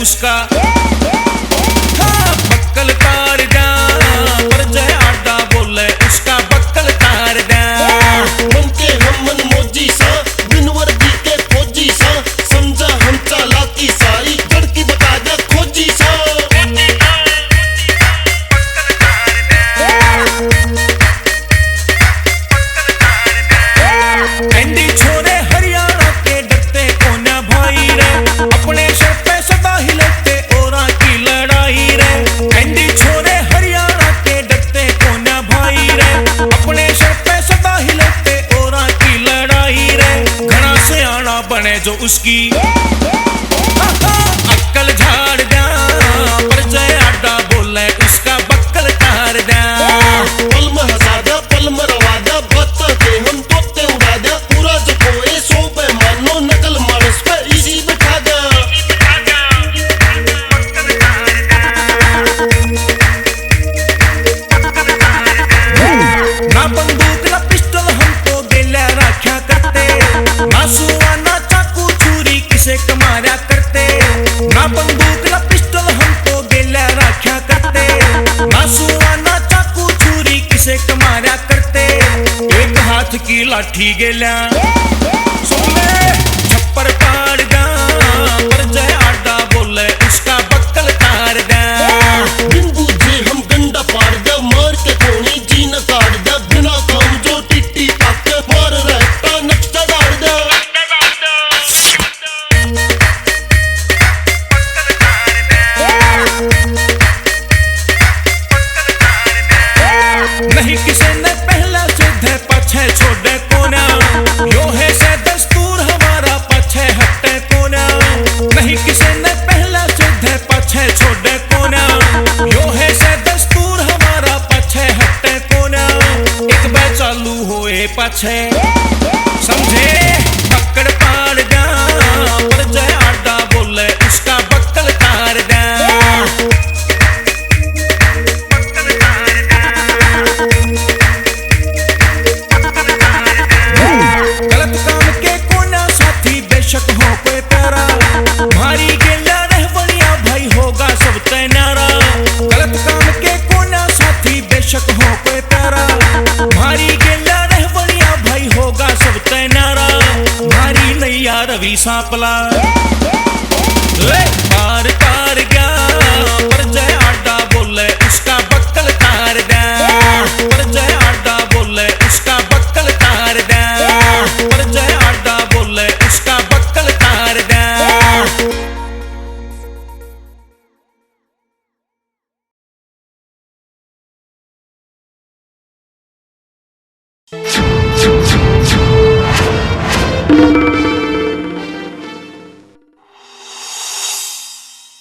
उसका। हाँ, बक्कल तार जा पर जय आडा बोले उसका बक्कल तार जा। मन के हम मन मोजी सा बिन वर्दी के फौजी सा समझा हम चालाकी सारी जड़ की बता दे खोजी सा। एंडी छोरे हरियाणा के डरते कोन्या भाई रे अपने सर पे सदा हिलते औरा की लड़ाई रे। एंडी छोरे हरियाणा के डरते कोन्या भाई रे अपने सर पे सदा हिलते औरा की लड़ाई रे। घना से आना बने जो उसकी अक्कल झाड़ जा पर जय आडा बोले उसका बक्कल तार जा। पल में हसादा पल में रवादा बत्ता के हम तोते उड़ादा पूरा जो कोई सो पे मानो नकल मानस पे इसी बिठा दा। ना बंदूक ना पिस्टल हम तो गेल्या राख्या करते ना सुआ ना चाकू छुरी किसे कमाया करते। ना बंदूक ना पिस्टल हम तो गेल्या राख्या करते ना सुआ ना चाकू छुरी किसे कमाया करते। एक हाथ की लाठी गेल्या सुनले छप्पर पाड़ जा पर जय आडा बोले उसका बक्कल तार जा। बिन बूझे हम गंडा पाड़ दा मार के कोनी जी न काट दा बिना काम जो टिट्टी पाके मार रहता नक्शा डाल दा। नहीं किसी ने पहले सीधे पछे छोड़े कोना यो है से दस्तूर हमारा पछे हटे कोना। नहीं किसी ने पहले सीधे पछे छोड़े कोना यो है से दस्तूर हमारा पछे हटे कोना। एक बार चालू होए पछे समझे पकड़ पाड़ जा पर जय आडा बोले उसका बक्कल तार जा। गलत काम के कोना साथी बेशक हो कोई प्यारा भारी गेला रहवनिया भाई होगा सब तैनारा। गलत काम के कोना साथी बेशक हो कोई प्यारा भारी गेला रहवनिया भाई होगा सब तैनारा। भारी नैया रवि सांपला